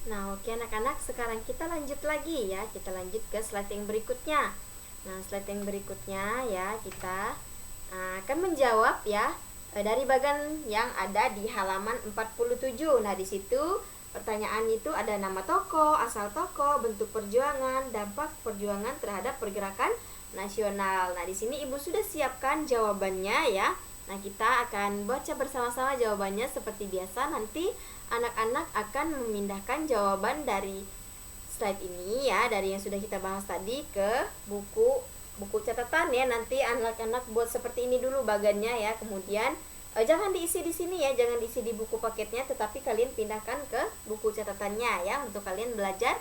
Nah, oke anak-anak, sekarang kita lanjut lagi ya. Kita lanjut ke slide yang berikutnya. Nah, slide yang berikutnya ya, kita akan menjawab ya dari bagian yang ada di halaman 47. Nah, di situ pertanyaan itu ada nama tokoh, asal tokoh, bentuk perjuangan, dampak perjuangan terhadap pergerakan nasional. Nah, di sini Ibu sudah siapkan jawabannya ya. Nah, kita akan baca bersama-sama jawabannya seperti biasa. Nanti anak-anak akan memindahkan jawaban dari slide ini ya, dari yang sudah kita bahas tadi ke buku catatan ya. Nanti anak-anak buat seperti ini dulu bagannya ya. Kemudian jangan diisi di sini ya, jangan diisi di buku paketnya, tetapi kalian pindahkan ke buku catatannya ya untuk kalian belajar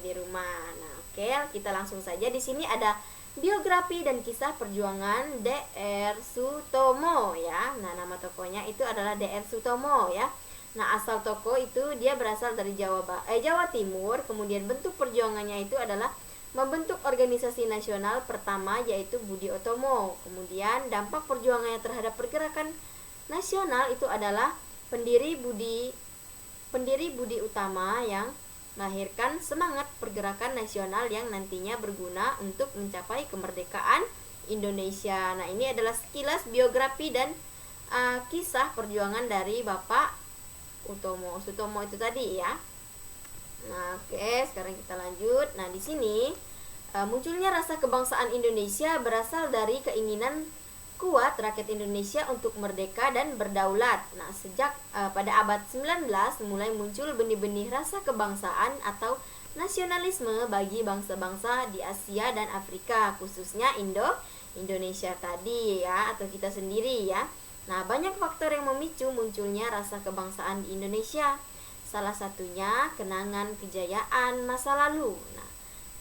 di rumah. Nah, oke, kita langsung saja. Di sini ada biografi dan kisah perjuangan Dr. Sutomo ya. Nah, nama tokohnya itu adalah Dr. Sutomo ya. Nah, asal tokoh itu dia berasal dari Jawa Timur. Kemudian bentuk perjuangannya itu adalah membentuk organisasi nasional pertama yaitu Budi Utomo. Kemudian dampak perjuangannya terhadap pergerakan nasional itu adalah pendiri Budi Utama yang melahirkan semangat pergerakan nasional yang nantinya berguna untuk mencapai kemerdekaan Indonesia. Nah, ini adalah sekilas biografi dan kisah perjuangan dari Bapak Sutomo itu tadi ya. Nah, oke, sekarang kita lanjut. Nah, di sini munculnya rasa kebangsaan Indonesia berasal dari keinginan kuat rakyat Indonesia untuk merdeka dan berdaulat. Nah, sejak pada abad 19 mulai muncul benih-benih rasa kebangsaan atau nasionalisme bagi bangsa-bangsa di Asia dan Afrika, khususnya Indonesia tadi ya, atau kita sendiri ya. Nah, banyak faktor yang memicu munculnya rasa kebangsaan di Indonesia. Salah satunya kenangan kejayaan masa lalu. Nah,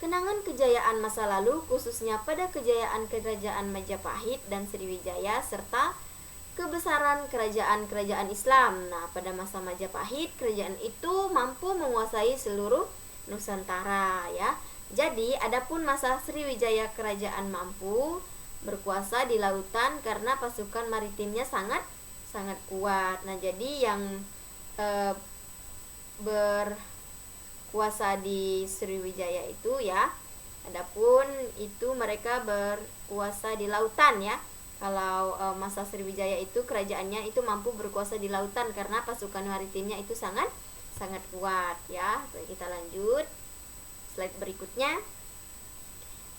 kenangan kejayaan masa lalu khususnya pada kejayaan kerajaan Majapahit dan Sriwijaya serta kebesaran kerajaan-kerajaan Islam. Nah, pada masa Majapahit, kerajaan itu mampu menguasai seluruh Nusantara ya. Jadi, adapun masa Sriwijaya kerajaan mampu berkuasa di lautan karena pasukan maritimnya sangat kuat. Nah, jadi yang berkuasa di Sriwijaya itu ya, adapun itu mereka berkuasa di lautan ya. Kalau masa Sriwijaya itu kerajaannya itu mampu berkuasa di lautan karena pasukan maritimnya itu sangat kuat ya. Baik, kita lanjut slide berikutnya.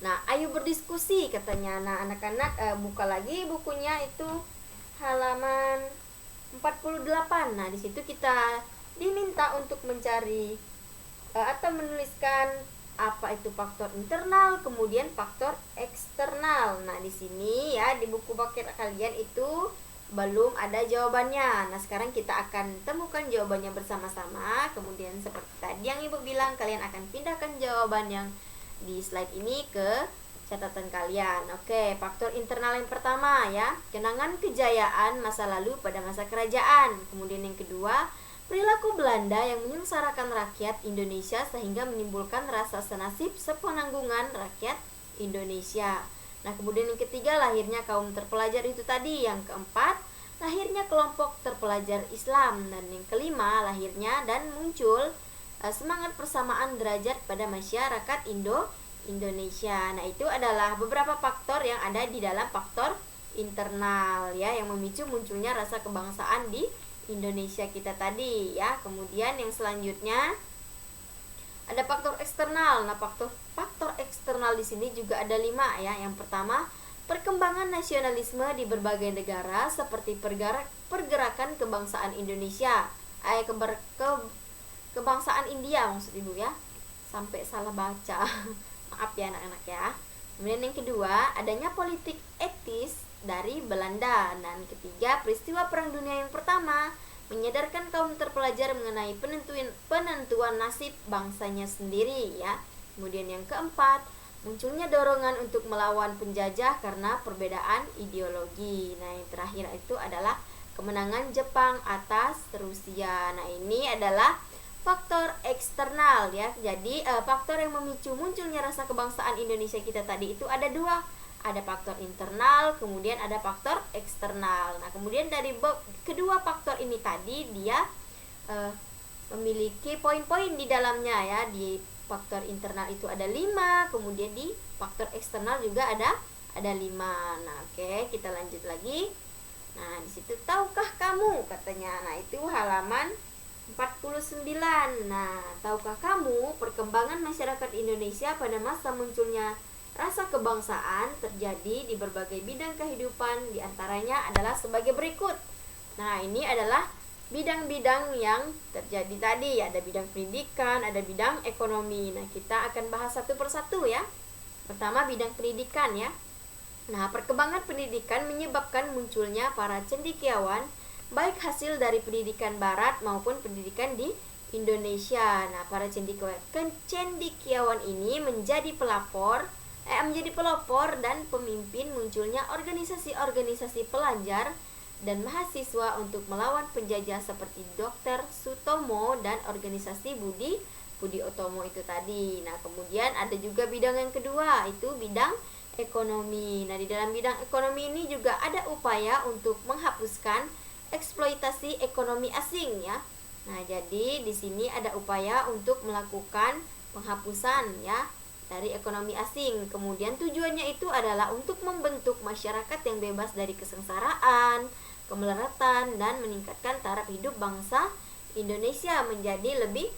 Nah, ayo berdiskusi katanya. Nah, anak-anak buka lagi bukunya itu halaman 48. Nah, di situ kita diminta untuk mencari atau menuliskan apa itu faktor internal, kemudian faktor eksternal. Nah, di sini ya di buku paket kalian itu belum ada jawabannya. Nah, sekarang kita akan temukan jawabannya bersama-sama. Kemudian seperti tadi yang Ibu bilang, kalian akan pindahkan jawaban yang di slide ini ke catatan kalian. Oke, faktor internal yang pertama ya, kenangan kejayaan masa lalu pada masa kerajaan. Kemudian yang kedua, perilaku Belanda yang menyengsarakan rakyat Indonesia sehingga menimbulkan rasa senasib sepenanggungan rakyat Indonesia. Nah, kemudian yang ketiga, lahirnya kaum terpelajar itu tadi. Yang keempat, lahirnya kelompok terpelajar Islam. Dan yang kelima, lahirnya dan muncul semangat persamaan derajat pada masyarakat Indonesia. Nah, itu adalah beberapa faktor yang ada di dalam faktor internal ya, yang memicu munculnya rasa kebangsaan di Indonesia kita tadi ya. Kemudian yang selanjutnya ada faktor eksternal. Nah, faktor eksternal di sini juga ada 5 ya. Yang pertama, perkembangan nasionalisme di berbagai negara seperti pergerakan kebangsaan Indonesia, kebangsaan India maksud Ibu ya. Sampai salah baca. Maaf ya anak-anak ya. Kemudian yang kedua, adanya politik etis dari Belanda. Dan ketiga, peristiwa Perang Dunia yang pertama menyadarkan kaum terpelajar mengenai penentuan nasib bangsanya sendiri ya. Kemudian yang keempat, munculnya dorongan untuk melawan penjajah karena perbedaan ideologi. Nah, yang terakhir itu adalah kemenangan Jepang atas Rusia. Nah, ini adalah faktor eksternal ya. Jadi faktor yang memicu munculnya rasa kebangsaan Indonesia kita tadi itu ada 2. Ada faktor internal, kemudian ada faktor eksternal. Nah, kemudian dari kedua faktor ini tadi dia memiliki poin-poin di dalamnya ya. Di faktor internal itu ada 5, kemudian di faktor eksternal juga ada 5. Nah, oke, kita lanjut lagi. Nah, di situ tahukah kamu katanya. Nah, itu halaman 49. Nah, tahukah kamu perkembangan masyarakat Indonesia pada masa munculnya rasa kebangsaan terjadi di berbagai bidang kehidupan, diantaranya adalah sebagai berikut. Nah, ini adalah bidang-bidang yang terjadi tadi. Ada bidang pendidikan, ada bidang ekonomi. Nah, kita akan bahas satu persatu ya. Pertama, bidang pendidikan ya. Nah, perkembangan pendidikan menyebabkan munculnya para cendekiawan, baik hasil dari pendidikan barat maupun pendidikan di Indonesia. Nah, para cendekiawan ini menjadi pelopor dan pemimpin munculnya organisasi-organisasi pelajar dan mahasiswa untuk melawan penjajah seperti Dr. Sutomo dan organisasi Budi Utomo itu tadi. Nah, kemudian ada juga bidang yang kedua, itu bidang ekonomi. Nah, di dalam bidang ekonomi ini juga ada upaya untuk menghapuskan eksploitasi ekonomi asing ya. Nah, jadi di sini ada upaya untuk melakukan penghapusan ya dari ekonomi asing. Kemudian tujuannya itu adalah untuk membentuk masyarakat yang bebas dari kesengsaraan, kemelaratan, dan meningkatkan taraf hidup bangsa Indonesia menjadi lebih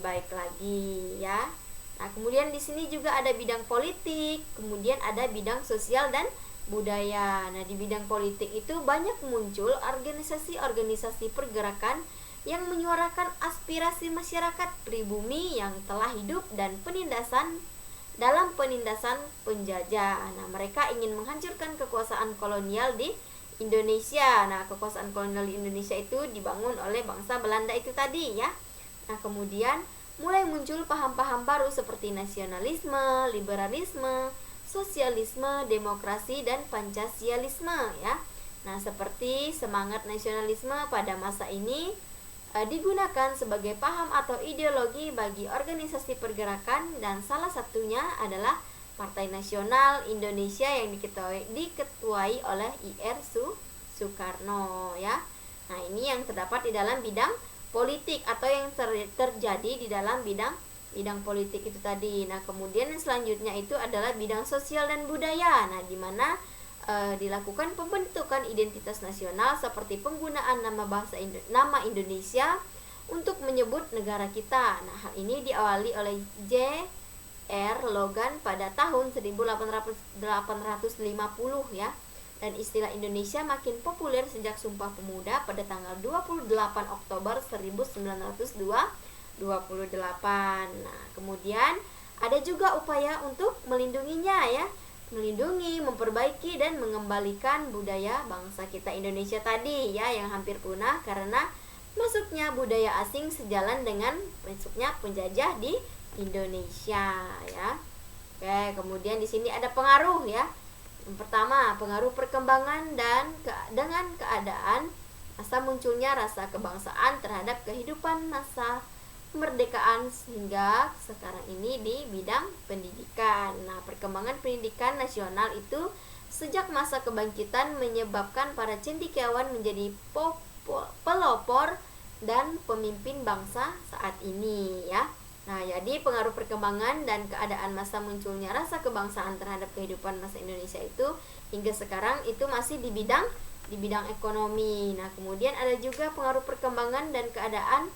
baik lagi ya. Nah, kemudian di sini juga ada bidang politik, kemudian ada bidang sosial dan budaya. Nah, di bidang politik itu banyak muncul organisasi-organisasi pergerakan yang menyuarakan aspirasi masyarakat pribumi yang telah hidup dan penindasan penjajah. Nah, mereka ingin menghancurkan kekuasaan kolonial di Indonesia. Nah, kekuasaan kolonial di Indonesia itu dibangun oleh bangsa Belanda itu tadi ya. Nah, kemudian mulai muncul paham-paham baru seperti nasionalisme, liberalisme, sosialisme, demokrasi, dan Pancasialisme ya. Nah, seperti semangat nasionalisme pada masa ini digunakan sebagai paham atau ideologi bagi organisasi pergerakan, dan salah satunya adalah Partai Nasional Indonesia yang diketuai oleh I.R. Soekarno ya. Nah, ini yang terdapat di dalam bidang politik atau yang terjadi di dalam bidang politik itu tadi. Nah, kemudian yang selanjutnya itu adalah bidang sosial dan budaya. Nah, di mana dilakukan pembentukan identitas nasional seperti penggunaan nama Indonesia untuk menyebut negara kita. Nah, hal ini diawali oleh J.R. Logan pada tahun 1850 ya. Dan istilah Indonesia makin populer sejak Sumpah Pemuda pada tanggal 28 Oktober 1928. Nah, kemudian ada juga upaya untuk melindunginya ya. Melindungi, memperbaiki, dan mengembalikan budaya bangsa kita Indonesia tadi ya, yang hampir punah karena masuknya budaya asing sejalan dengan masuknya penjajah di Indonesia ya. Oke, kemudian di sini ada pengaruh ya. Yang pertama, pengaruh perkembangan dan dengan keadaan masa munculnya rasa kebangsaan terhadap kehidupan masa kemerdekaan sehingga sekarang ini di bidang pendidikan. Nah, perkembangan pendidikan nasional itu sejak masa kebangkitan menyebabkan para cendekiawan menjadi pelopor dan pemimpin bangsa saat ini ya. Nah, jadi pengaruh perkembangan dan keadaan masa munculnya rasa kebangsaan terhadap kehidupan masa Indonesia itu hingga sekarang itu masih di bidang ekonomi. Nah, kemudian ada juga pengaruh perkembangan dan keadaan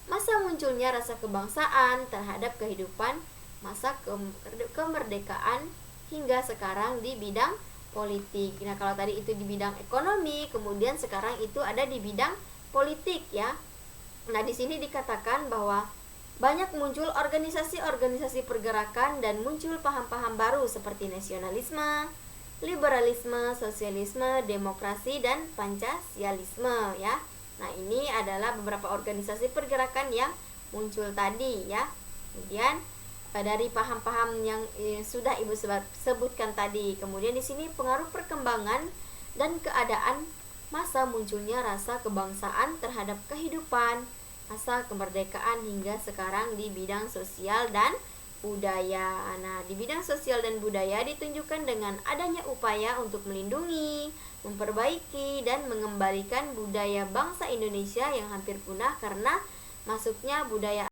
masa munculnya rasa kebangsaan terhadap kehidupan masa kemerdekaan hingga sekarang di bidang politik. Nah, kalau tadi itu di bidang ekonomi, kemudian sekarang itu ada di bidang politik ya. Nah, di sini dikatakan bahwa banyak muncul organisasi-organisasi pergerakan dan muncul paham-paham baru seperti nasionalisme, liberalisme, sosialisme, demokrasi, dan Pancasialisme ya. Nah, ini adalah beberapa organisasi pergerakan yang muncul tadi ya. Kemudian dari paham-paham yang sudah Ibu sebutkan tadi. Kemudian di sini pengaruh perkembangan dan keadaan masa munculnya rasa kebangsaan terhadap kehidupan masa kemerdekaan hingga sekarang di bidang sosial dan budaya. Nah, di bidang sosial dan budaya ditunjukkan dengan adanya upaya untuk melindungi, memperbaiki, dan mengembalikan budaya bangsa Indonesia yang hampir punah karena masuknya budaya